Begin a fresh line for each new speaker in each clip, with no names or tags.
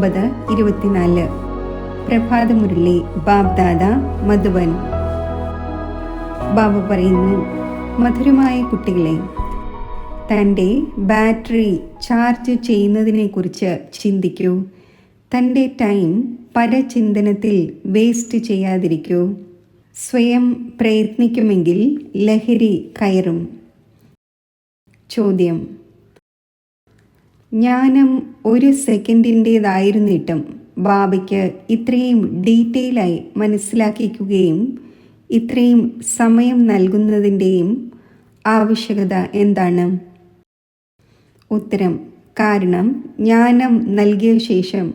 9:24. പ്രഭാതമുരളി ബാബ്ദാദ മധുബൻ. ബാബ പറയുന്നു, മധുരമായ കുട്ടികളെ, തൻ്റെ ബാറ്ററി ചാർജ് ചെയ്യുന്നതിനെക്കുറിച്ച് ചിന്തിക്കൂ. തൻ്റെ ടൈം പരചിന്തനത്തിൽ വേസ്റ്റ് ചെയ്യാതിരിക്കൂ. സ്വയം പ്രയത്നിക്കുമെങ്കിൽ ലഹരി കയറും. ചോദ്യം: ജ്ഞാനം 1 സെക്കൻഡിൻ്റേതായിരുന്നിട്ടും ബാബയ്ക്ക് ഇത്രയും ഡീറ്റെയിലായി മനസ്സിലാക്കിക്കുകയും ഇത്രയും സമയം നൽകുന്നതിൻ്റെയും ആവശ്യകത എന്താണ്? ഉത്തരം: കാരണം ജ്ഞാനം നൽകിയ ശേഷം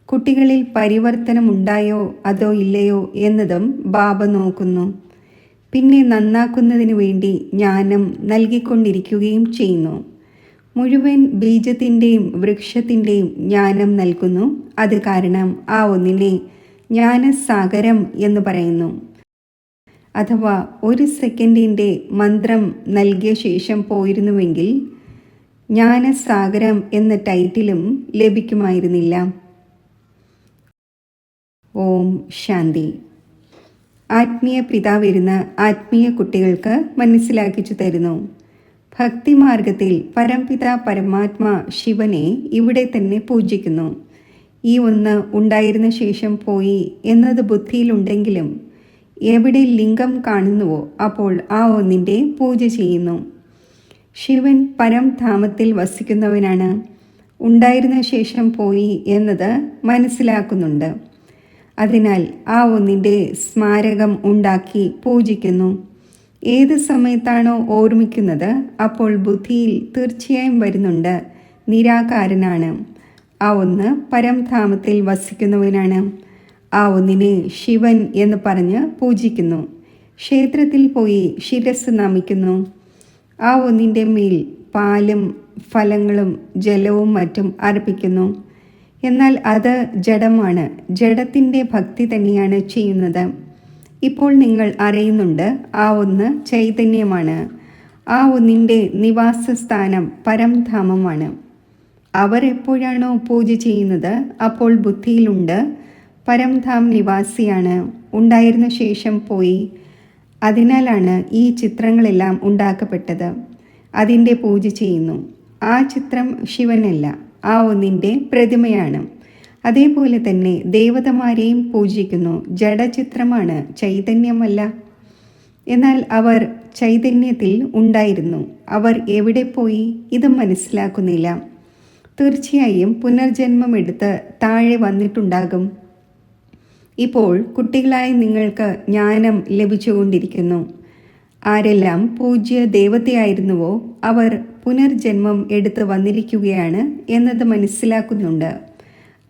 കുട്ടികളിൽ പരിവർത്തനമുണ്ടായോ അതോ ഇല്ലയോ എന്നതും ബാബ നോക്കുന്നു. പിന്നെ നന്നാക്കുന്നതിനു വേണ്ടി ജ്ഞാനം നൽകിക്കൊണ്ടിരിക്കുകയും ചെയ്യുന്നു. മുഴുവൻ ബീജത്തിൻ്റെയും വൃക്ഷത്തിൻ്റെയും ജ്ഞാനം നൽകുന്നു. അത് കാരണം ആ ഒന്നിനെ ജ്ഞാനസാഗരം എന്ന് പറയുന്നു. അഥവാ 1 സെക്കൻഡിൻ്റെ മന്ത്രം നൽകിയ ശേഷം പോയിരുന്നുവെങ്കിൽ ജ്ഞാനസാഗരം എന്ന ടൈറ്റിലും ലഭിക്കുമായിരുന്നില്ല. ഓം ശാന്തി. ആത്മീയ പിതാവിരുന്ന് ആത്മീയ കുട്ടികൾക്ക് മനസ്സിലാക്കിച്ചു തരുന്നു. ഭക്തിമാർഗത്തിൽ പരംപിത പരമാത്മാ ശിവനെ ഇവിടെ തന്നെ പൂജിക്കുന്നു. ഈ ഒന്ന് ഉണ്ടായിരുന്ന ശേഷം പോയി എന്നത് ബുദ്ധിയിലുണ്ടെങ്കിലും എവിടെ ലിംഗം കാണുന്നുവോ അപ്പോൾ ആ ഒന്നിൻ്റെ പൂജ ചെയ്യുന്നു. ശിവൻ പരംധാമത്തിൽ വസിക്കുന്നവനാണ്. ഉണ്ടായിരുന്ന ശേഷം പോയി എന്നത് മനസ്സിലാക്കുന്നുണ്ട്. അതിനാൽ ആ ഒന്നിൻ്റെ സ്മാരകം ഉണ്ടാക്കി പൂജിക്കുന്നു. ഏത് സമയത്താണോ ഓർമ്മിക്കുന്നത് അപ്പോൾ ബുദ്ധിയിൽ തീർച്ചയായും വരുന്നുണ്ട്, നിരാകാരനാണ്. ആ ഒന്ന് പരംധാമത്തിൽ വസിക്കുന്നവനാണ്. ആ ഒന്നിനെ ശിവൻ എന്ന് പറഞ്ഞ് പൂജിക്കുന്നു. ക്ഷേത്രത്തിൽ പോയി ശിരസ് നമിക്കുന്നു. ആ ഒന്നിൻ്റെ മേൽ പാലും ഫലങ്ങളും ജലവും മറ്റും അർപ്പിക്കുന്നു. എന്നാൽ അത് ജഡമാണ്. ജഡത്തിൻ്റെ ഭക്തി തന്നെയാണ് ചെയ്യുന്നത്. ഇപ്പോൾ നിങ്ങൾ അറിയുന്നുണ്ട്, ആ ഒന്ന് ചൈതന്യമാണ്. ആ ഒന്നിൻ്റെ നിവാസസ്ഥാനം പരംധാമമാണ്. അവർ എപ്പോഴാണോ പൂജ ചെയ്യുന്നത് അപ്പോൾ ബുദ്ധിയിലുണ്ട്, പരംധാം നിവാസിയാണ്, ഉണ്ടായിരുന്ന ശേഷം പോയി. അതിനാലാണ് ഈ ചിത്രങ്ങളെല്ലാം ഉണ്ടാക്കപ്പെട്ടത്. അതിൻ്റെ പൂജ ചെയ്യുന്നു. ആ ചിത്രം ശിവനല്ല, ആ ഒന്നിൻ്റെ പ്രതിമയാണ്. അതേപോലെ തന്നെ ദേവതമാരെയും പൂജിക്കുന്നു. ജഡചിത്രമാണ്, ചൈതന്യമല്ല. എന്നാൽ അവർ ചൈതന്യത്തിൽ ഉണ്ടായിരുന്നു. അവർ എവിടെ പോയി? ഇത് മനസ്സിലാക്കുന്നില്ല. തീർച്ചയായും പുനർജന്മം എടുത്ത് താഴെ വന്നിട്ടുണ്ടാകും. ഇപ്പോൾ കുട്ടികളായ നിങ്ങൾക്ക് ജ്ഞാനം ലഭിച്ചുകൊണ്ടിരിക്കുന്നു. ആരെല്ലാം പൂജ്യ ദേവതയായിരുന്നുവോ അവർ പുനർജന്മം എടുത്ത് വന്നിരിക്കുകയാണ് എന്നത് മനസ്സിലാക്കുന്നുണ്ട്.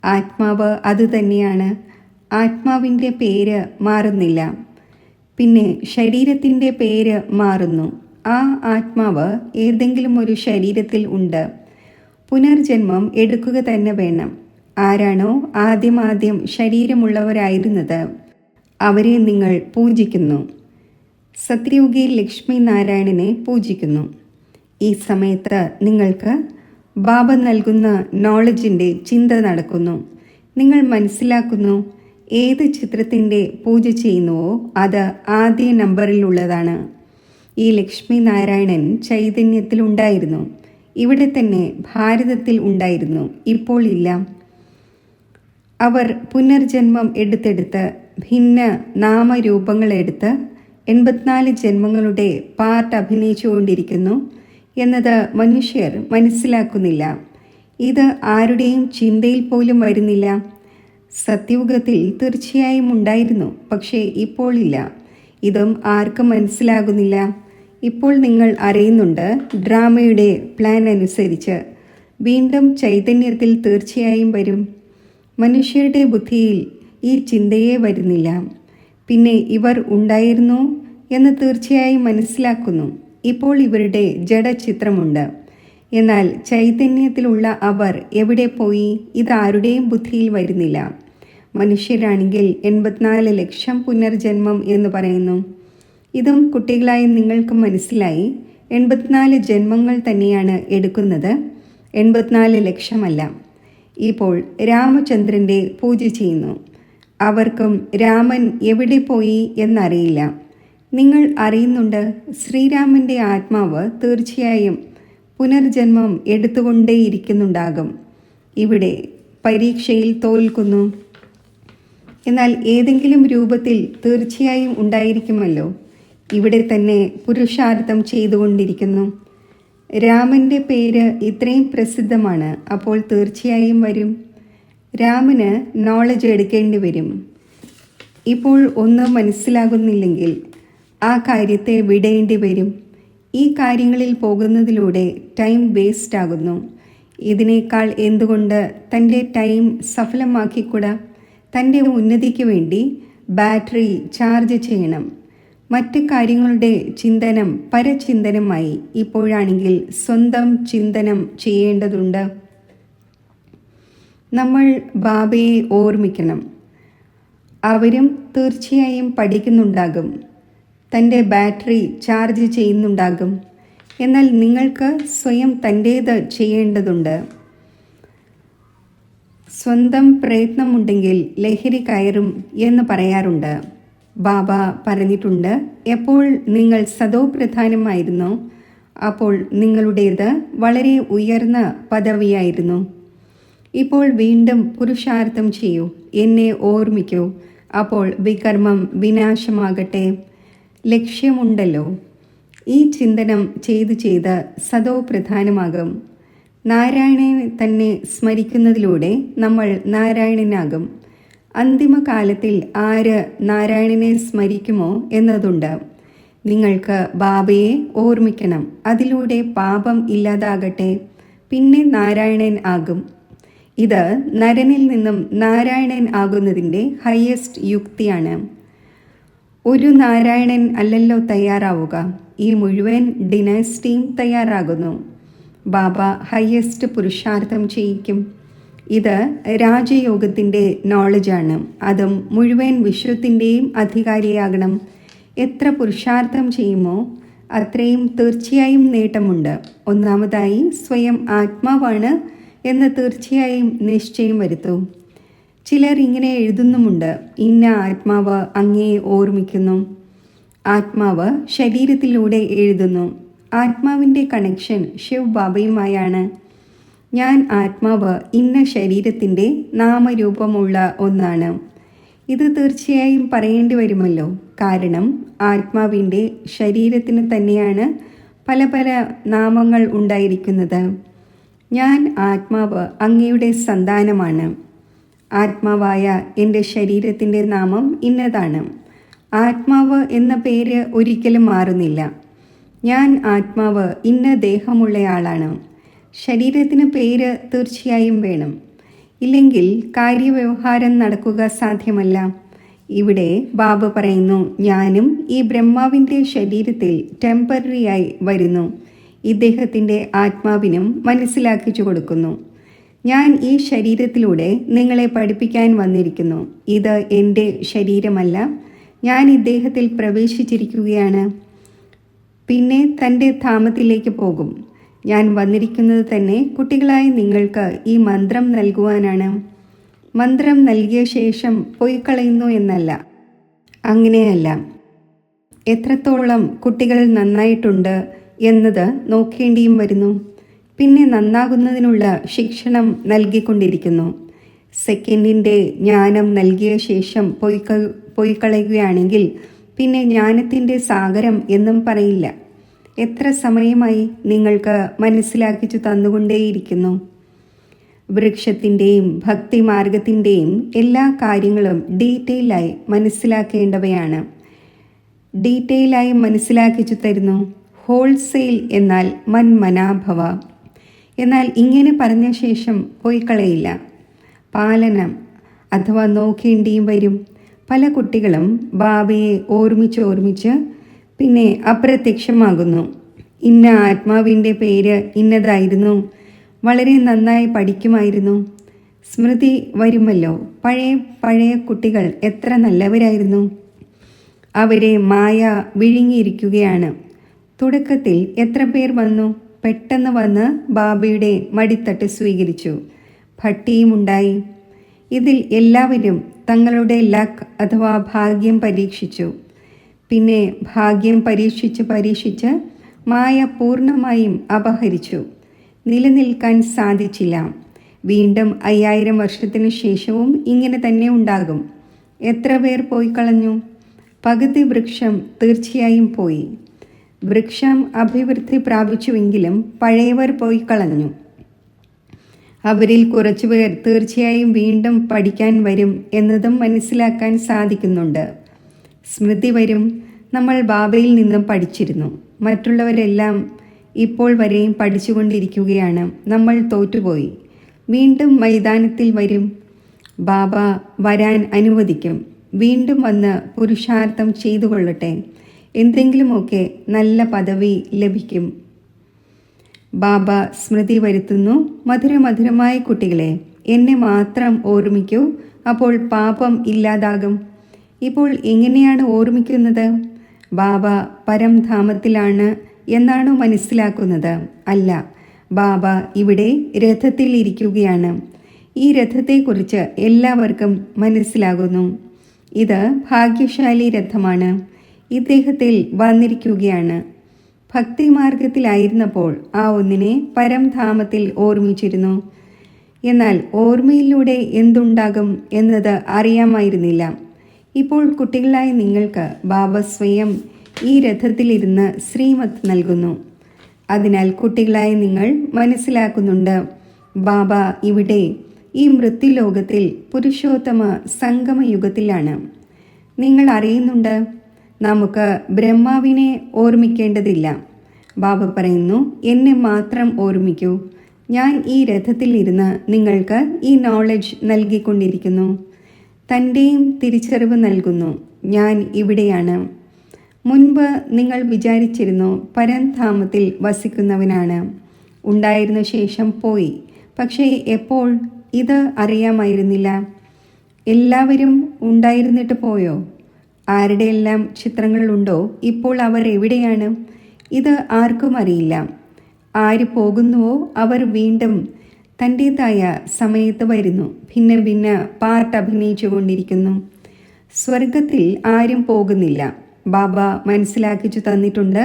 ആത്മാവ് അതുതന്നെയാണ്. ആത്മാവിൻ്റെ പേര് മാറുന്നില്ല. പിന്നെ ശരീരത്തിൻ്റെ പേര് മാറുന്നു. ആ ആത്മാവ് ഏതെങ്കിലും ഒരു ശരീരത്തിൽ ഉണ്ട്. പുനർജന്മം എടുക്കുക തന്നെ വേണം. ആരാണോ ആദ്യം ശരീരമുള്ളവരായിരുന്നത് അവരെ നിങ്ങൾ പൂജിക്കുന്നു. സത്യയുഗിൽ ലക്ഷ്മി നാരായണനെ പൂജിക്കുന്നു. ഈ സമയത്ത് നിങ്ങൾക്ക് ബാബ നൽകുന്ന നോളജിൻ്റെ ചിന്ത നടക്കുന്നു. നിങ്ങൾ മനസ്സിലാക്കുന്നു, ഏത് ചിത്രത്തിൻ്റെ പൂജ ചെയ്യുന്നുവോ അത് ആദ്യ നമ്പറിലുള്ളതാണ്. ഈ ലക്ഷ്മി നാരായണൻ ചൈതന്യത്തിൽ ഉണ്ടായിരുന്നു. ഇവിടെ തന്നെ ഭാരതത്തിൽ ഉണ്ടായിരുന്നു. ഇപ്പോൾ ഇല്ല. അവർ പുനർജന്മം എടുത്തെടുത്ത് ഭിന്ന നാമരൂപങ്ങളെടുത്ത് 84 ജന്മങ്ങളുടെ പാർട്ട് അഭിനയിച്ചുകൊണ്ടിരിക്കുന്നു എന്നത് മനുഷ്യർ മനസ്സിലാക്കുന്നില്ല. ഇത് ആരുടെയും ചിന്തയിൽ പോലും വരുന്നില്ല. സത്യയുഗത്തിൽ തീർച്ചയായും ഉണ്ടായിരുന്നു, പക്ഷേ ഇപ്പോൾ ഇല്ല. ഇതും ആർക്കും മനസ്സിലാകുന്നില്ല. ഇപ്പോൾ നിങ്ങൾ അറിയുന്നുണ്ട്, ഡ്രാമയുടെ പ്ലാൻ അനുസരിച്ച് വീണ്ടും ചൈതന്യത്തിൽ തീർച്ചയായും വരും. മനുഷ്യരുടെ ബുദ്ധിയിൽ ഈ ചിന്തയെ വരുന്നില്ല. പിന്നെ ഇവർ ഉണ്ടായിരുന്നു എന്ന് തീർച്ചയായും മനസ്സിലാക്കുന്നു. ഇപ്പോൾ ഇവരുടെ ജഡചിത്രമുണ്ട്. എന്നാൽ ചൈതന്യത്തിലുള്ള അവർ എവിടെ പോയി? ഇതാരുടെയും ബുദ്ധിയിൽ വരുന്നില്ല. മനുഷ്യരാണെങ്കിൽ 84 ലക്ഷം പുനർജന്മം എന്ന് പറയുന്നു. ഇതും കുട്ടികളായി നിങ്ങൾക്ക് മനസ്സിലായി. 84 ജന്മങ്ങൾ തന്നെയാണ് എടുക്കുന്നത്, 84 ലക്ഷമല്ല. ഇപ്പോൾ രാമചന്ദ്രൻ്റെ പൂജ ചെയ്യുന്നു. അവർക്കും രാമൻ എവിടെ പോയി എന്നറിയില്ല. നിങ്ങൾ അറിയുന്നുണ്ട്, ശ്രീരാമൻ്റെ ആത്മാവ് തീർച്ചയായും പുനർജന്മം എടുത്തുകൊണ്ടേയിരിക്കുന്നുണ്ടാകും. ഇവിടെ പരീക്ഷയിൽ തോൽക്കുന്നു. എന്നാൽ ഏതെങ്കിലും രൂപത്തിൽ തീർച്ചയായും ഉണ്ടായിരിക്കുമല്ലോ. ഇവിടെ തന്നെ പുരുഷാർത്ഥം ചെയ്തുകൊണ്ടിരിക്കുന്നു. രാമൻ്റെ പേര് ഇത്രയും പ്രസിദ്ധമാണ്, അപ്പോൾ തീർച്ചയായും വരും. രാമന് നോളജ് എടുക്കേണ്ടി വരും. ഇപ്പോൾ ഒന്നും മനസ്സിലാകുന്നില്ലെങ്കിൽ ആ കാര്യത്തെ വിടേണ്ടി വരും. ഈ കാര്യങ്ങളിൽ പോകുന്നതിലൂടെ ടൈം വേസ്റ്റ് ആകുന്നു. ഇതിനേക്കാൾ എന്തുകൊണ്ട് തൻ്റെ ടൈം സഫലമാക്കിക്കൂടാ? തൻ്റെ ഉന്നതിക്ക് വേണ്ടി ബാറ്ററി ചാർജ് ചെയ്യണം. മറ്റ് കാര്യങ്ങളുടെ ചിന്തനം പരചിന്തനമായി ഇപ്പോഴാണെങ്കിൽ സ്വന്തം ചിന്തനം ചെയ്യേണ്ടതുണ്ട്. നമ്മൾ ബാബയെ ഓർമ്മിക്കണം. അവരും തീർച്ചയായും പഠിക്കുന്നുണ്ടാകും, തൻ്റെ ബാറ്ററി ചാർജ് ചെയ്യുന്നുണ്ടാകും. എന്നാൽ നിങ്ങൾക്ക് സ്വയം തൻ്റേത് ചെയ്യേണ്ടതുണ്ട്. സ്വന്തം പ്രയത്നമുണ്ടെങ്കിൽ ലഹരി കയറും എന്ന് പറയാറുണ്ട്. ബാബ പറഞ്ഞിട്ടുണ്ട്, എപ്പോൾ നിങ്ങൾ സദോപ്രധാനമായിരുന്നു അപ്പോൾ നിങ്ങളുടേത് വളരെ ഉയർന്ന പദവിയായിരുന്നു. ഇപ്പോൾ വീണ്ടും പുരുഷാർത്ഥം ചെയ്യൂ, എന്നെ ഓർമ്മിക്കൂ, അപ്പോൾ വികർമ്മം വിനാശമാകട്ടെ. ലക്ഷ്യമുണ്ടല്ലോ. ഈ ചിന്തനം ചെയ്ത് സദോ പ്രധാനമാകും. നാരായണനെ തന്നെ സ്മരിക്കുന്നതിലൂടെ നമ്മൾ നാരായണനാകും. അന്തിമകാലത്തിൽ ആര് നാരായണനെ സ്മരിക്കുമോ എന്നതുണ്ട്. നിങ്ങൾക്ക് ബാബയെ ഓർമ്മിക്കണം. അതിലൂടെ പാപം ഇല്ലാതാകട്ടെ, പിന്നെ നാരായണൻ ആകും. ഇത് നരനിൽ നിന്നും നാരായണൻ ആകുന്നതിൻ്റെ ഹയസ്റ്റ് യുക്തിയാണ്. ഒരു നാരായണൻ അല്ലല്ലോ തയ്യാറാവുക, ഈ മുഴുവൻ ഡിനാസ്റ്റിയും തയ്യാറാകുന്നു. ബാബ ഹയസ്റ്റ് പുരുഷാർത്ഥം ചെയ്യിക്കും. ഇത് രാജയോഗത്തിൻ്റെ നോളജാണ്. അതും മുഴുവൻ വിശ്വത്തിൻ്റെയും അധികാരിയാകണം. എത്ര പുരുഷാർത്ഥം ചെയ്യുമോ അത്രയും തീർച്ചയായും നേട്ടമുണ്ട്. ഒന്നാമതായി സ്വയം ആത്മാവാണ് എന്ന് തീർച്ചയായും നിശ്ചയം വരുത്തൂ. ചിലർ ഇങ്ങനെ എഴുതുന്നുമുണ്ട്, ഇന്ന ആത്മാവ് അങ്ങയെ ഓർമ്മിക്കുന്നു. ആത്മാവ് ശരീരത്തിലൂടെ എഴുതുന്നു. ആത്മാവിൻ്റെ കണക്ഷൻ ശിവ് ബാബയുമായാണ്. ഞാൻ ആത്മാവ് ഇന്ന ശരീരത്തിൻ്റെ നാമരൂപമുള്ള ഒന്നാണ്. ഇത് തീർച്ചയായും പറയേണ്ടി വരുമല്ലോ. കാരണം ആത്മാവിൻ്റെ ശരീരത്തിന് തന്നെയാണ് പല പല നാമങ്ങൾ ഉണ്ടായിരിക്കുന്നത്. ഞാൻ ആത്മാവ് അങ്ങയുടെ സന്താനമാണ്. ആത്മാവായ എൻ്റെ ശരീരത്തിൻ്റെ നാമം ഇന്നതാണ്. ആത്മാവ് എന്ന പേര് ഒരിക്കലും മാറുന്നില്ല. ഞാൻ ആത്മാവ് ഇന്ന ദേഹമുള്ളയാളാണ്. ശരീരത്തിന് പേര് തീർച്ചയായും വേണം. ഇല്ലെങ്കിൽ കാര്യവ്യവഹാരം നടക്കുക സാധ്യമല്ല. ഇവിടെ ബാബ പറയുന്നു, ഞാനും ഈ ബ്രഹ്മാവിൻ്റെ ശരീരത്തിൽ ടെമ്പററിയായി വരുന്നു. ഇദ്ദേഹത്തിൻ്റെ ആത്മാവിനും മനസ്സിലാക്കിച്ചു കൊടുക്കുന്നു. ഞാൻ ഈ ശരീരത്തിലൂടെ നിങ്ങളെ പഠിപ്പിക്കാൻ വന്നിരിക്കുന്നു. ഇത് എൻ്റെ ശരീരമല്ല, ഞാൻ ഇദ്ദേഹത്തിൽ പ്രവേശിച്ചിരിക്കുകയാണ്. പിന്നെ തൻ്റെ ധാമത്തിലേക്ക് പോകും. ഞാൻ വന്നിരിക്കുന്നത് തന്നെ കുട്ടികളായി നിങ്ങൾക്ക് ഈ മന്ത്രം നൽകുവാനാണ്. മന്ത്രം നൽകിയ ശേഷം പോയിക്കളയുന്നു എന്നല്ല. അങ്ങനെയല്ല. എത്രത്തോളം കുട്ടികൾ നന്നായിട്ടുണ്ട് എന്നത് നോക്കേണ്ടിയും വരുന്നു. പിന്നെ നന്നാകുന്നതിനുള്ള ശിക്ഷണം നൽകിക്കൊണ്ടിരിക്കുന്നു. സെക്കൻഡിൻ്റെ ജ്ഞാനം നൽകിയ ശേഷം പോയിക്കളയുകയാണെങ്കിൽ പിന്നെ ജ്ഞാനത്തിൻ്റെ സാഗരം എന്നും പറയില്ല. എത്ര സമയമായി നിങ്ങൾക്ക് മനസ്സിലാക്കിച്ചു തന്നുകൊണ്ടേയിരിക്കുന്നു. വൃക്ഷത്തിൻ്റെയും ഭക്തിമാർഗത്തിൻ്റെയും എല്ലാ കാര്യങ്ങളും ഡീറ്റെയിലായി മനസ്സിലാക്കേണ്ടവയാണ്. ഡീറ്റെയിലായി മനസ്സിലാക്കിച്ചു തരുന്നു. ഹോൾസെയിൽ എന്നാൽ മന്മനാഭവ. എന്നാൽ ഇങ്ങനെ പറഞ്ഞ ശേഷം പോയിക്കളയില്ല. പാലനം അഥവാ നോക്കേണ്ടിയും വരും. പല കുട്ടികളും ബാബയെ ഓർമ്മിച്ച് പിന്നെ അപ്രത്യക്ഷമാകുന്നു. ഇന്ന ആത്മാവിൻ്റെ പേര് ഇന്നതായിരുന്നു, വളരെ നന്നായി പഠിക്കുമായിരുന്നു. സ്മൃതി വരുമല്ലോ. പഴയ കുട്ടികൾ എത്ര നല്ലവരായിരുന്നു. അവരെ മായ വിഴുങ്ങിയിരിക്കുകയാണ്. തുടക്കത്തിൽ എത്ര പേർ വന്നു, പെട്ടെന്ന് വന്ന് ബാബയുടെ മടിത്തട്ട് സ്വീകരിച്ചു. ഭട്ടിയുമുണ്ടായി. ഇതിൽ എല്ലാവരും തങ്ങളുടെ ലക്ക് അഥവാ ഭാഗ്യം പരീക്ഷിച്ചു. പിന്നെ ഭാഗ്യം പരീക്ഷിച്ച് മായ പൂർണ്ണമായും അപഹരിച്ചു. നിലനിൽക്കാൻ സാധിച്ചില്ല. വീണ്ടും 5000 വർഷത്തിനു ശേഷവും ഇങ്ങനെ തന്നെ ഉണ്ടാകും. എത്ര പേർ പോയി കളഞ്ഞു? പകുതി വൃക്ഷം തീർച്ചയായും പോയി. വൃക്ഷം അഭിവൃദ്ധി പ്രാപിച്ചുവെങ്കിലും പഴയവർ പോയി കളഞ്ഞു. അവരിൽ കുറച്ചുപേർ തീർച്ചയായും വീണ്ടും പഠിക്കാൻ വരും എന്നതും മനസ്സിലാക്കാൻ സാധിക്കുന്നുണ്ട്. സ്മൃതി വരും. നമ്മൾ ബാബയിൽ നിന്നും പഠിച്ചിരുന്നു. മറ്റുള്ളവരെല്ലാം ഇപ്പോൾ വരെയും പഠിച്ചുകൊണ്ടിരിക്കുകയാണ്. നമ്മൾ തോറ്റുപോയി. വീണ്ടും മൈതാനത്തിൽ വരും. ബാബ വരാൻ അനുവദിക്കും. വീണ്ടും വന്ന് പുരുഷാർത്ഥം ചെയ്തു കൊള്ളട്ടെ. എന്തെങ്കിലുമൊക്കെ നല്ല പദവി ലഭിക്കും. ബാബ സ്മൃതി വരുത്തുന്നു. മധുരമധുരമായ കുട്ടികളെ, എന്നെ മാത്രം ഓർമ്മിക്കൂ, അപ്പോൾ പാപം ഇല്ലാതാകും. ഇപ്പോൾ എങ്ങനെയാണ് ഓർമ്മിക്കുന്നത്? ബാബ പരംധാമത്തിലാണ് എന്നാണോ മനസ്സിലാക്കുന്നത്? അല്ല, ബാബ ഇവിടെ രഥത്തിൽ ഇരിക്കുകയാണ്. ഈ രഥത്തെക്കുറിച്ച് എല്ലാവർക്കും മനസ്സിലാകുന്നു. ഇത് ഭാഗ്യശാലി രഥമാണ്. ഇദ്ദേഹത്തിൽ വന്നിരിക്കുകയാണ്. ഭക്തിമാർഗത്തിലായിരുന്നപ്പോൾ ആ ഒന്നിനെ പരംധാമത്തിൽ ഓർമ്മിച്ചിരുന്നു. എന്നാൽ ഓർമ്മയിലൂടെ എന്തുണ്ടാകും എന്നത് അറിയാമായിരുന്നില്ല. ഇപ്പോൾ കുട്ടികളായ നിങ്ങൾക്ക് ബാബ സ്വയം ഈ രഥത്തിലിരുന്ന് ശ്രീമത്ത് നൽകുന്നു. അതിനാൽ കുട്ടികളായ നിങ്ങൾ മനസ്സിലാക്കുന്നുണ്ട്, ബാബ ഇവിടെ ഈ മൃത്യുലോകത്തിൽ പുരുഷോത്തമ സംഗമയുഗത്തിലാണ്. നിങ്ങൾ അറിയുന്നുണ്ട്, നമുക്ക് ബ്രഹ്മാവിനെ ഓർമ്മിക്കേണ്ടതില്ല. ബാബ പറയുന്നു, എന്നെ മാത്രം ഓർമ്മിക്കൂ. ഞാൻ ഈ രഥത്തിലിരുന്ന് നിങ്ങൾക്ക് ഈ നോളജ് നൽകിക്കൊണ്ടിരിക്കുന്നു. തൻ്റെയും തിരിച്ചറിവ് നൽകുന്നു. ഞാൻ ഇവിടെയാണ്. മുൻപ് നിങ്ങൾ വിചാരിച്ചിരുന്നു പരംധാമത്തിൽ വസിക്കുന്നവനാണ്. ഉണ്ടായിരുന്ന ശേഷം പോയി. പക്ഷേ എപ്പോൾ? ഇത് അറിയാമായിരുന്നില്ല. എല്ലാവരും ഉണ്ടായിരുന്നിട്ട് പോയോ? ആരുടെയെല്ലാം ചിത്രങ്ങളുണ്ടോ? ഇപ്പോൾ അവർ എവിടെയാണ്? ഇത് ആർക്കും അറിയില്ല. ആര് പോകുന്നുവോ അവർ വീണ്ടും തൻ്റേതായ സമയത്ത് വരുന്നു. ഭിന്ന ഭിന്ന പാർട്ട് അഭിനയിച്ചു കൊണ്ടിരിക്കുന്നു. സ്വർഗത്തിൽ ആരും പോകുന്നില്ല. ബാബ മനസ്സിലാക്കിച്ചു തന്നിട്ടുണ്ട്,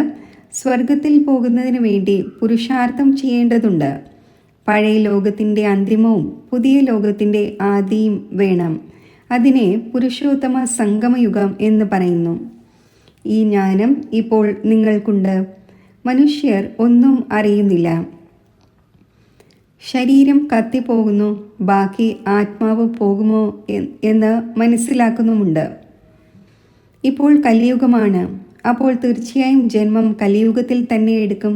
സ്വർഗത്തിൽ പോകുന്നതിന് വേണ്ടി പുരുഷാർത്ഥം ചെയ്യേണ്ടതുണ്ട്. പഴയ ലോകത്തിൻ്റെ അന്തിമവും പുതിയ ലോകത്തിൻ്റെ ആദിയും വേണം. അതിനെ പുരുഷോത്തമ സംഗമയുഗം എന്ന് പറയുന്നു. ഈ ജ്ഞാനം ഇപ്പോൾ നിങ്ങൾക്കുണ്ട്. മനുഷ്യർ ഒന്നും അറിയുന്നില്ല. ശരീരം കത്തിപ്പോകുന്നു, ബാക്കി ആത്മാവ് പോകുമോ എന്ന് മനസ്സിലാക്കുന്നുമുണ്ട്. ഇപ്പോൾ കലിയുഗമാണ്. അപ്പോൾ തീർച്ചയായും ജന്മം കലിയുഗത്തിൽ തന്നെ എടുക്കും.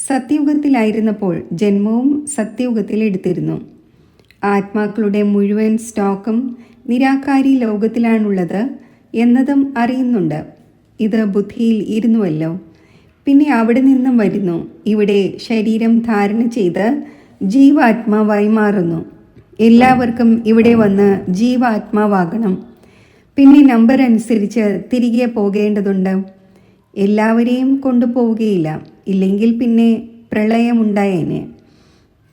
സത്യയുഗത്തിലായിരുന്നപ്പോൾ ജന്മവും സത്യയുഗത്തിൽ എടുത്തിരുന്നു. ആത്മാക്കളുടെ മുഴുവൻ സ്റ്റോക്കും നിരാകാരി ലോകത്തിലാണുള്ളത് എന്നതും അറിയുന്നുണ്ട്. ഇത് ബുദ്ധിയിൽ ഇരുന്നുവല്ലോ. പിന്നെ അവിടെ നിന്നും വരുന്നു. ഇവിടെ ശരീരം ധാരണ ചെയ്ത് ജീവാത്മാവായി മാറുന്നു. എല്ലാവർക്കും ഇവിടെ വന്ന് ജീവാത്മാവാകണം. പിന്നെ നമ്പർ അനുസരിച്ച് തിരികെ പോകേണ്ടതുണ്ട്. എല്ലാവരെയും കൊണ്ടുപോവുകയില്ല. ഇല്ലെങ്കിൽ പിന്നെ പ്രളയമുണ്ടായേനെ.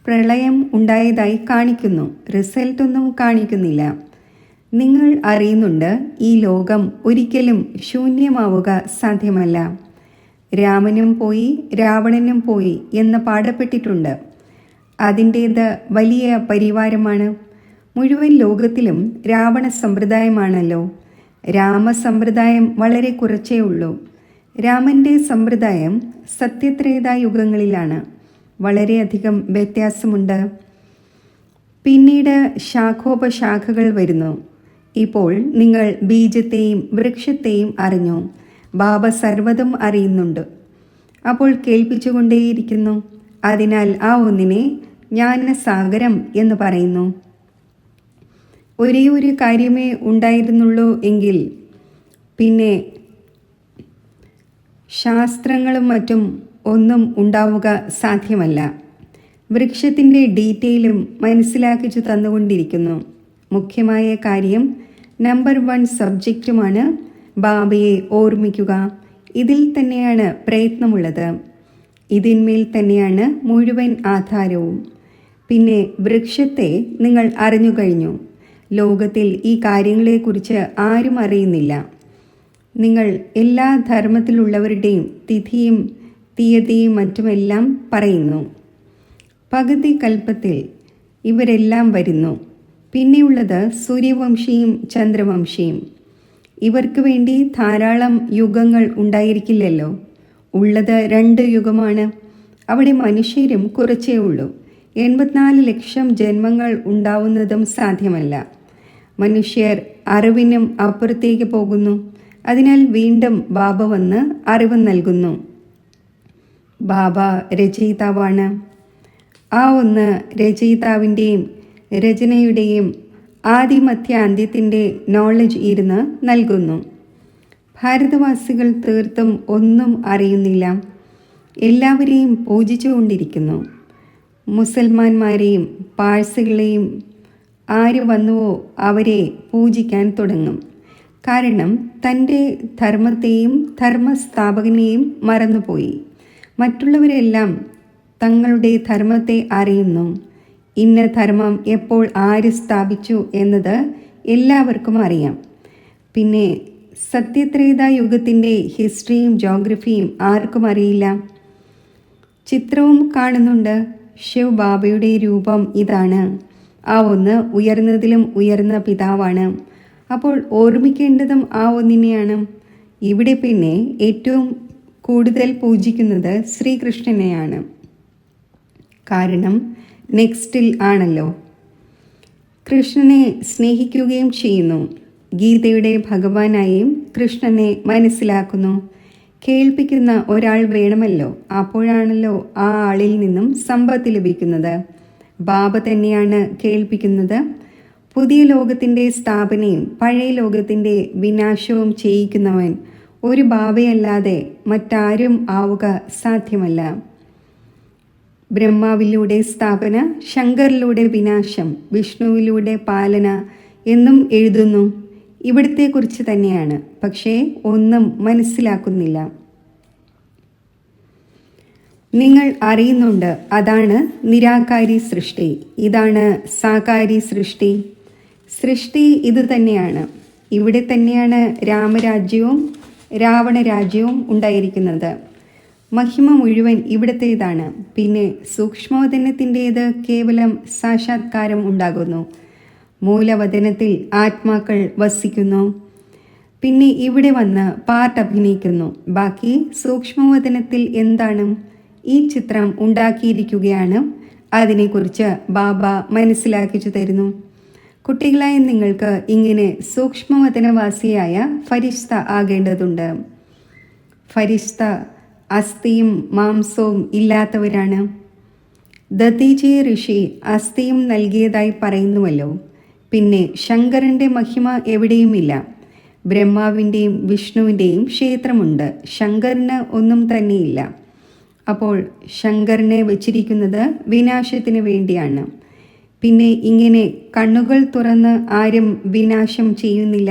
പ്രളയം ഉണ്ടായതായി കാണിക്കുന്നു, റിസൾട്ടൊന്നും കാണിക്കുന്നില്ല. നിങ്ങൾ അറിയുന്നുണ്ട്, ഈ ലോകം ഒരിക്കലും ശൂന്യമാവുക സാധ്യമല്ല. രാമനും പോയി രാവണനും പോയി എന്ന് പാടപ്പെട്ടിട്ടുണ്ട്. അതിൻ്റേത് വലിയ പരിവാരമാണ്. മുഴുവൻ ലോകത്തിലും രാവണ സമ്പ്രദായമാണല്ലോ. രാമസമ്പ്രദായം വളരെ കുറച്ചേ ഉള്ളൂ. രാമൻ്റെ സമ്പ്രദായം സത്യത്രേതായുഗങ്ങളിലാണ്. വളരെയധികം വ്യത്യാസമുണ്ട്. പിന്നീട് ശാഖോപശാഖകൾ വരുന്നു. ഇപ്പോൾ നിങ്ങൾ ബീജത്തെയും വൃക്ഷത്തെയും അറിഞ്ഞു. ബാബ സർവ്വതും അറിയുന്നുണ്ട്. അപ്പോൾ കേൾപ്പിച്ചുകൊണ്ടേയിരിക്കുന്നു. അതിനാൽ ആ ഒന്നിനെ ജ്ഞാനസാഗരം എന്ന് പറയുന്നു. ഒരേ ഒരു കാര്യമേ ഉണ്ടായിരുന്നുള്ളൂ എങ്കിൽ പിന്നെ ശാസ്ത്രങ്ങളും മറ്റും ഒന്നും ഉണ്ടാവുക സാധ്യമല്ല. വൃക്ഷത്തിൻ്റെ ഡീറ്റെയിലും മനസ്സിലാക്കിച്ചു തന്നുകൊണ്ടിരിക്കുന്നു. മുഖ്യമായ കാര്യം നമ്പർ 1 സബ്ജക്റ്റുമാണ് ബാബയെ ഓർമ്മിക്കുക. ഇതിൽ തന്നെയാണ് പ്രയത്നമുള്ളത്. ഇതിന്മേൽ തന്നെയാണ് മുഴുവൻ ആധാരവും. പിന്നെ വൃക്ഷത്തെ നിങ്ങൾ അറിഞ്ഞു കഴിഞ്ഞു. ലോകത്തിൽ ഈ കാര്യങ്ങളെക്കുറിച്ച് ആരും അറിയുന്നില്ല. നിങ്ങൾ എല്ലാ ധർമ്മത്തിലുള്ളവരുടെയും തിഥിയും തീയതിയും മറ്റുമെല്ലാം പറയുന്നു. പകുതി കൽപ്പത്തിൽ ഇവരെല്ലാം വരുന്നു. പിന്നെയുള്ളത് സൂര്യവംശിയും ചന്ദ്രവംശിയും. ഇവർക്ക് വേണ്ടി ധാരാളം യുഗങ്ങൾ ഉണ്ടായിരിക്കില്ലല്ലോ. ഉള്ളത് 2 യുഗമാണ്. അവിടെ മനുഷ്യരും കുറച്ചേ ഉള്ളൂ. 84 ലക്ഷം ജന്മങ്ങൾ ഉണ്ടാവുന്നതും സാധ്യമല്ല. മനുഷ്യർ അറിവിനും അപ്പുറത്തേക്ക് പോകുന്നു. അതിനാൽ വീണ്ടും ബാബ വന്ന് അറിവ് നൽകുന്നു. ബാബ രചയിതാവാണ്. ആ ഒന്ന് രചയിതാവിൻ്റെയും രചനയുടെയും ആദിമധ്യ അന്ത്യത്തിൻ്റെ നോളജ് ഇരുന്ന് നൽകുന്നു. ഭാരതവാസികൾ തീർത്തും ഒന്നും അറിയുന്നില്ല. എല്ലാവരെയും പൂജിച്ചുകൊണ്ടിരിക്കുന്നു. മുസൽമാന്മാരെയും പാഴ്സികളെയും ആര് വന്നുവോ അവരെ പൂജിക്കാൻ തുടങ്ങും. കാരണം തൻ്റെ ധർമ്മത്തെയും ധർമ്മസ്ഥാപകനെയും മറന്നുപോയി. മറ്റുള്ളവരെല്ലാം തങ്ങളുടെ ധർമ്മത്തെ അറിയുന്നു. ഇന്ന ധർമ്മം എപ്പോൾ ആര് സ്ഥാപിച്ചു എന്നത് എല്ലാവർക്കും അറിയാം. പിന്നെ സത്യത്രേതായുഗത്തിൻ്റെ ഹിസ്റ്ററിയും ജോഗ്രഫിയും ആർക്കും അറിയില്ല. ചിത്രവും കാണുന്നുണ്ട്. ശിവ് ബാബയുടെ രൂപം ഇതാണ്. ആ ഒന്ന് ഉയർന്നതിലും ഉയർന്ന പിതാവാണ്. അപ്പോൾ ഓർമ്മിക്കേണ്ടതും ആ ഒന്നിനെയാണ്. ഇവിടെ പിന്നെ ഏറ്റവും കൂടുതൽ പൂജിക്കുന്നത് ശ്രീകൃഷ്ണനെയാണ്. കാരണം നെക്സ്റ്റിൽ ആണല്ലോ. കൃഷ്ണനെ സ്നേഹിക്കുകയും ചെയ്യുന്നു. ഗീതയുടെ ഭഗവാനായും കൃഷ്ണനെ മനസ്സിലാക്കുന്നു. കേൾപ്പിക്കുന്ന ഒരാൾ വേണമല്ലോ. അപ്പോഴാണല്ലോ ആ ആളിൽ നിന്നും സമ്പത്ത് ലഭിക്കുന്നത്. ബാബ തന്നെയാണ് കേൾപ്പിക്കുന്നത്. പുതിയ ലോകത്തിൻ്റെ സ്ഥാപനയും പഴയ ലോകത്തിൻ്റെ വിനാശവും ചെയ്യിക്കുന്നവൻ ഒരു ബാബയല്ലാതെ മറ്റാരും ആവുക സാധ്യമല്ല. ബ്രഹ്മാവിലൂടെ സ്ഥാപന, ശങ്കറിലൂടെ വിനാശം, വിഷ്ണുവിലൂടെ പാലന എന്നും എഴുതുന്നു. ഇവിടത്തെ കുറിച്ച് തന്നെയാണ്. പക്ഷേ ഒന്നും മനസ്സിലാക്കുന്നില്ല. നിങ്ങൾ അറിയുന്നുണ്ട്, അതാണ് നിരാകാരി സൃഷ്ടി, ഇതാണ് സാകാരി സൃഷ്ടി. സൃഷ്ടി ഇത് തന്നെയാണ്. ഇവിടെ തന്നെയാണ് രാമരാജ്യവും രാവണരാജ്യവും ഉണ്ടായിരിക്കുന്നത്. മഹിമ മുഴുവൻ ഇവിടത്തേതാണ്. പിന്നെ സൂക്ഷ്മവദനത്തിൻ്റേത് കേവലം സാക്ഷാത്കാരം ഉണ്ടാകുന്നു. മൂലവദനത്തിൽ ആത്മാക്കൾ വസിക്കുന്നു. പിന്നെ ഇവിടെ വന്ന് പാർട്ട് അഭിനയിക്കുന്നു. ബാക്കി സൂക്ഷ്മവദനത്തിൽ എന്താണ്? ഈ ചിത്രം ഉണ്ടാക്കിയിരിക്കുകയാണ്. അതിനെക്കുറിച്ച് ബാബ മനസ്സിലാക്കിച്ചു തരുന്നു. കുട്ടികളായ നിങ്ങൾക്ക് ഇങ്ങനെ സൂക്ഷ്മവദനവാസിയായ ഫരിഷ്ത ആകേണ്ടതുണ്ട്. ഫരിഷ്ത അസ്ഥിയും മാംസവും ഇല്ലാത്തവരാണ്. ദത്തീജി ഋഷി അസ്ഥിയും നൽകിയതായി പറയുന്നുവല്ലോ. പിന്നെ ശങ്കരൻ്റെ മഹിമ എവിടെയുമില്ല. ബ്രഹ്മാവിൻ്റെയും വിഷ്ണുവിൻ്റെയും ക്ഷേത്രമുണ്ട്. ശങ്കറിന് ഒന്നും തന്നെയില്ല. അപ്പോൾ ശങ്കരനെ വച്ചിരിക്കുന്നത് വിനാശത്തിന് വേണ്ടിയാണ്. പിന്നെ ഇങ്ങനെ കണ്ണുകൾ തുറന്ന് ആരും വിനാശം ചെയ്യുന്നില്ല.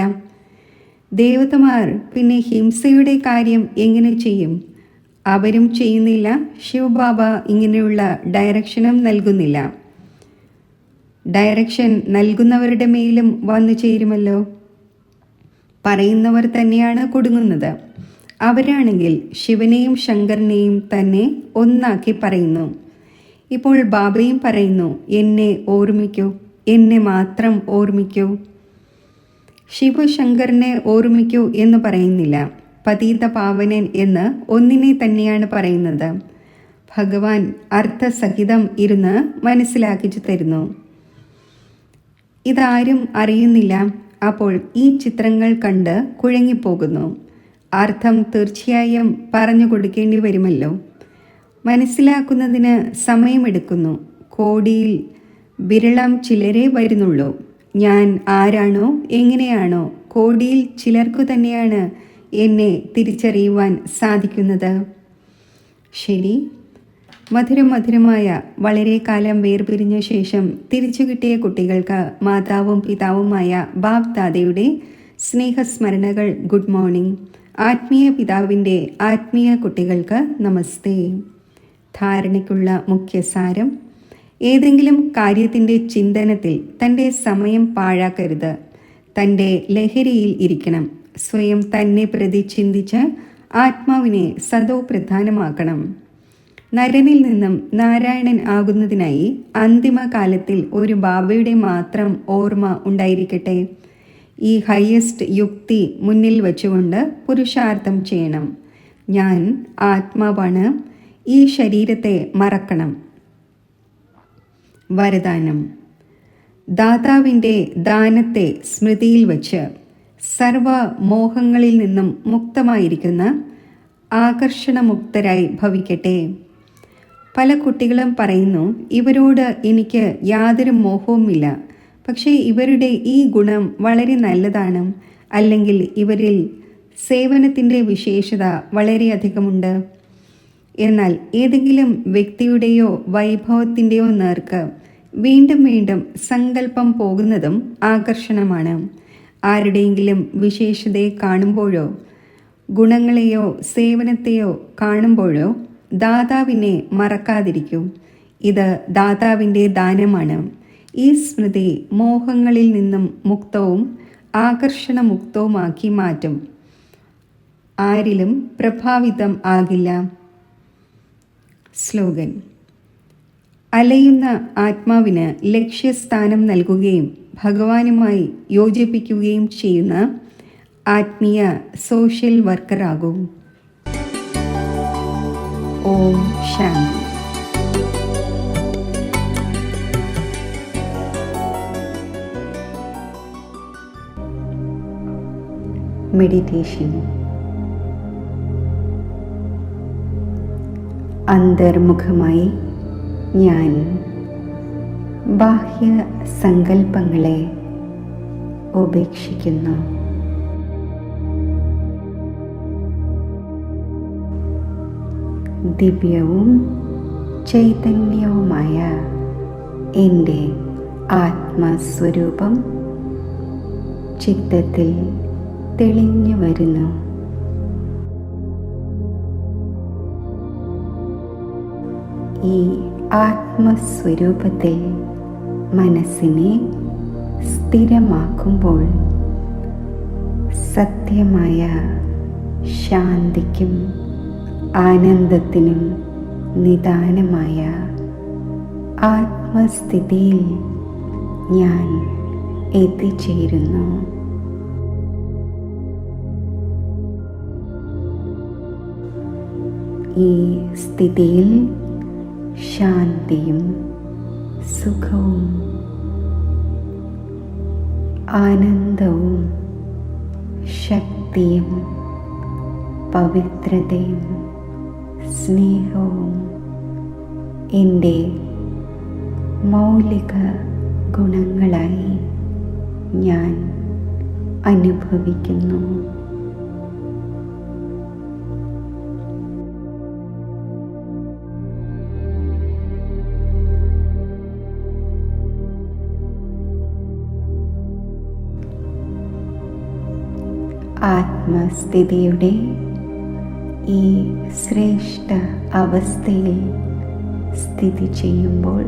ദേവതമാർ പിന്നെ ഹിംസയുടെ കാര്യം എങ്ങനെ ചെയ്യും? അവരും ചെയ്യുന്നില്ല. ശിവബാബ ഇങ്ങനെയുള്ള ഡയറക്ഷനും നൽകുന്നില്ല. ഡയറക്ഷൻ നൽകുന്നവരുടെ മേലും വന്നു ചേരുമല്ലോ. പറയുന്നവർ തന്നെയാണ് കുടുങ്ങുന്നത്. അവരാണെങ്കിൽ ശിവനെയും ശങ്കരനെയും തന്നെ ഒന്നാക്കി പറയുന്നു. ഇപ്പോൾ ബാബയും പറയുന്നു, എന്നെ ഓർമ്മിക്കൂ, എന്നെ മാത്രം ഓർമ്മിക്കൂ. ശിവശങ്കരനെ ഓർമ്മിക്കൂ എന്ന് പറയുന്നില്ല. പതീത പാവനൻ എന്ന് ഒന്നിനെ തന്നെയാണ് പറയുന്നത്. ഭഗവാൻ അർത്ഥസഹിതം ഇരുന്ന് മനസ്സിലാക്കിച്ചു തരുന്നു. ഇതാരും അറിയുന്നില്ല. അപ്പോൾ ഈ ചിത്രങ്ങൾ കണ്ട് കുഴങ്ങിപ്പോകുന്നു. അർത്ഥം തീർച്ചയായും പറഞ്ഞു കൊടുക്കേണ്ടി വരുമല്ലോ. മനസ്സിലാക്കുന്നതിന് സമയമെടുക്കുന്നു. കോടിയിൽ വിരളം ചിലരേ വരുന്നുള്ളൂ. ഞാൻ ആരാണോ എങ്ങനെയാണോ കോടിയിൽ ചിലർക്കു തന്നെയാണ് എന്നെ തിരിച്ചറിയുവാൻ സാധിക്കുന്നത്. ശരി, മധുരമായ വളരെ കാലം വേർപിരിഞ്ഞ ശേഷം തിരിച്ചു കിട്ടിയ കുട്ടികൾക്ക് മാതാവും പിതാവുമായ ബാബ് ദാദയുടെ സ്നേഹസ്മരണകൾ. Good morning. ആത്മീയ പിതാവിൻ്റെ ആത്മീയ കുട്ടികൾക്ക് നമസ്തേ. ധാരണയ്ക്കുള്ള മുഖ്യസാരം: ഏതെങ്കിലും കാര്യത്തിൻ്റെ ചിന്തനത്തിൽ തൻ്റെ സമയം പാഴാക്കരുത്. തൻ്റെ ലഹരിയിൽ ഇരിക്കണം. സ്വയം തന്നെ പ്രതി ചിന്തിച്ച് ആത്മാവിനെ സദോ പ്രധാനമാക്കണം. നരനിൽ നിന്നും നാരായണൻ ആകുന്നതിനായി അന്തിമകാലത്തിൽ ഒരു ബാബയുടെ മാത്രം ഓർമ്മ ഉണ്ടായിരിക്കട്ടെ. ഈ ഹയസ്റ്റ് യുക്തി മുന്നിൽ വച്ചുകൊണ്ട് പുരുഷാർത്ഥം ചെയ്യണം. ഞാൻ ആത്മാവാണ്. ഈ ശരീരത്തെ മറക്കണം. വരദാനം: ദാതാവിൻ്റെ ദാനത്തെ സ്മൃതിയിൽ വച്ച് സർവ മോഹങ്ങളിൽ നിന്നും മുക്തമായിരിക്കുന്ന ആകർഷണമുക്തരായി ഭവിക്കട്ടെ. പല കുട്ടികളും പറയുന്നു, ഇവരോട് എനിക്ക് യാതൊരു മോഹവുമില്ല, പക്ഷേ ഇവരുടെ ഈ ഗുണം വളരെ നല്ലതാണ്, അല്ലെങ്കിൽ ഇവരിൽ സേവനത്തിൻ്റെ വിശേഷത വളരെയധികമുണ്ട്. എന്നാൽ ഏതെങ്കിലും വ്യക്തിയുടെയോ വൈഭവത്തിൻ്റെയോ നേർക്ക് വീണ്ടും വീണ്ടും സങ്കല്പം പോകുന്നതും ആകർഷണമാണ്. ആരുടെയെങ്കിലും വിശേഷതയെ കാണുമ്പോഴോ ഗുണങ്ങളെയോ സേവനത്തെയോ കാണുമ്പോഴോ ദാതാവിനെ മറക്കാതിരിക്കൂ. ഇത് ദാതാവിൻ്റെ ദാനമാണ്. ഈ സ്മൃതി മോഹങ്ങളിൽ നിന്നും മുക്തവും ആകർഷണമുക്തവുമാക്കി മാറ്റും. ആരിലും പ്രഭാവിതം ആകില്ല. സ്ലോഗൻ: അലയുന്ന ആത്മാവിന് ലക്ഷ്യസ്ഥാനം നൽകുകയും ഭഗവാനുമായി യോജിപ്പിക്കുകയും ചെയ്യുന്ന ആത്മീയ സോഷ്യൽ വർക്കറാകൂ. ഓം ശാന്തി. മെഡിറ്റേഷൻ. അന്തർമുഖമായി ഞാൻ ബാഹ്യ സങ്കല്പങ്ങളെ ഉപേക്ഷിക്കുന്നു. ദിവ്യവും ചൈതന്യവുമായ എൻ്റെ ആത്മസ്വരൂപം ചിത്തത്തിൽ തെളിഞ്ഞു വരുന്നു. ഈ ആത്മസ്വരൂപത്തിൽ മനസ്സിനെ സ്ഥിരമാക്കുമ്പോൾ സത്യമായ ശാന്തിക്കും ആനന്ദത്തിനും നിദാനമായ ആത്മസ്ഥിതിയിൽ ഞാൻ എത്തിച്ചേരുന്നു. ഈ സ്ഥിതിയിൽ ശാന്തിയും സുഖവും ആനന്ദവും ശക്തിയും പവിത്രതയും സ്നേഹവും എൻ്റെ മൗലിക ഗുണങ്ങളായി ഞാൻ അനുഭവിക്കുന്നു. ആത്മസ്ഥിതിയുടെ ഈ ശ്രേഷ്ഠ അവസ്ഥയിൽ സ്ഥിതി ചെയ്യുമ്പോൾ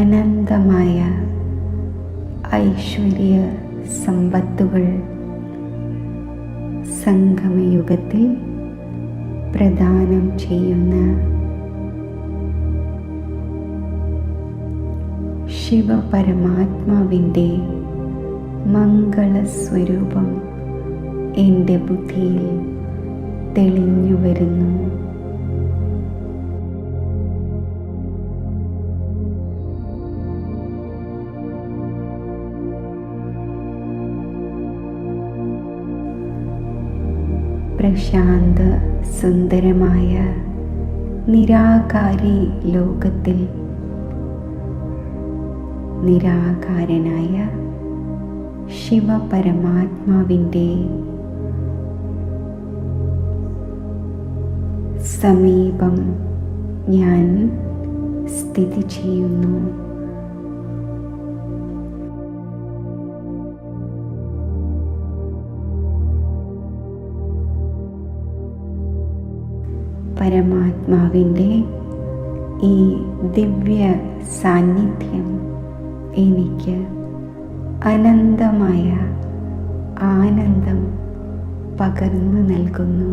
അനന്തമായ ഐശ്വര്യ സമ്പത്തുകൾ സംഗമയുഗത്തിൽ പ്രദാനം ചെയ്യുന്ന ശിവപരമാത്മാവിൻ്റെ മംഗളസ്വരൂപം എൻ്റെ ബുദ്ധിയിൽ തെളിഞ്ഞു വരുന്നു. പ്രശാന്ത സുന്ദരമായ നിരാകാരി ലോകത്തിൽ നിരാകാരനായ ശിവപരമാത്മാവിൻ്റെ സമീപം ഞാൻ സ്ഥിതി ചെയ്യുന്നു. പരമാത്മാവിൻ്റെ ഈ ദിവ്യ സാന്നിധ്യം എനിക്ക് അനന്തമായ ആനന്ദം പകർന്നു നൽകുന്നു.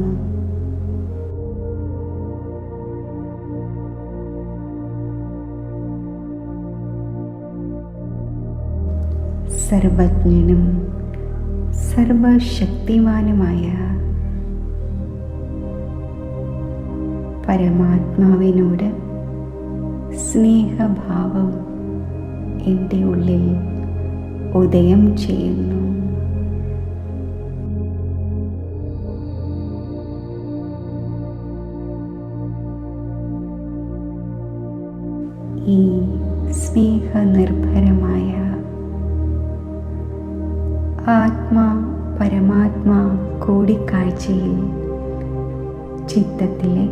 സർവജ്ഞനും സർവശക്തിമാനുമായ പരമാത്മാവിനോട് സ്നേഹഭാവം എൻ്റെ ഉള്ളിൽ ഉദയം ചെയ്യുന്നു. ഈ സ്നേഹനിർഭരമായ ആത്മാ പരമാത്മാ കൂടിക്കാഴ്ചയിൽ ചിത്തത്തിലെ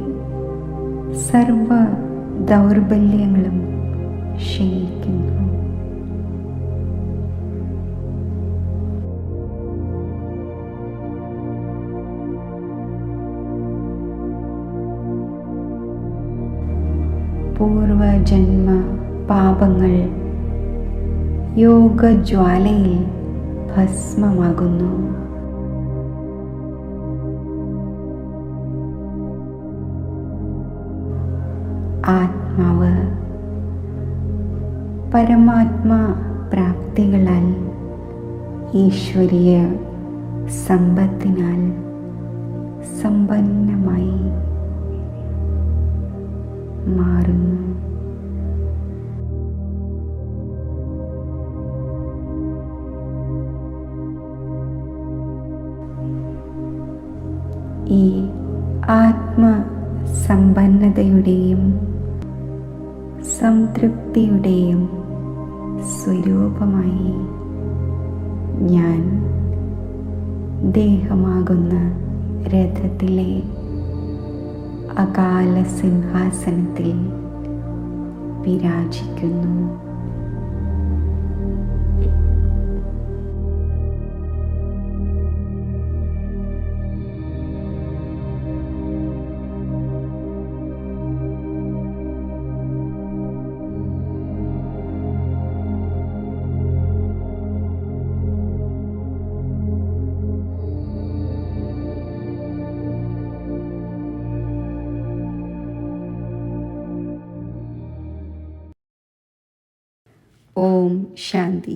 സർവ ദൗർബല്യങ്ങളും ക്ഷയിക്കുന്നു. പൂർവജന്മ പാപങ്ങൾ യോഗജ്വാലയിൽ ഭസ്മമാകുന്നു. ആത്മാവ് പരമാത്മാ പ്രാപ്തികളാൽ ഈശ്വരീയ സമ്പത്തിനാൽ സമ്പന്നമായി മാറുന്നു. ഈ ആത്മസമ്പന്നതയുടെയും സംതൃപ്തിയുടെയും സ്വരൂപമായി ഞാൻ ദേഹമാകുന്ന രഥത്തിലെ അകാല സിംഹാസനത്തിൽ വിരാജിക്കുന്നു. ഓം ശാന്തി.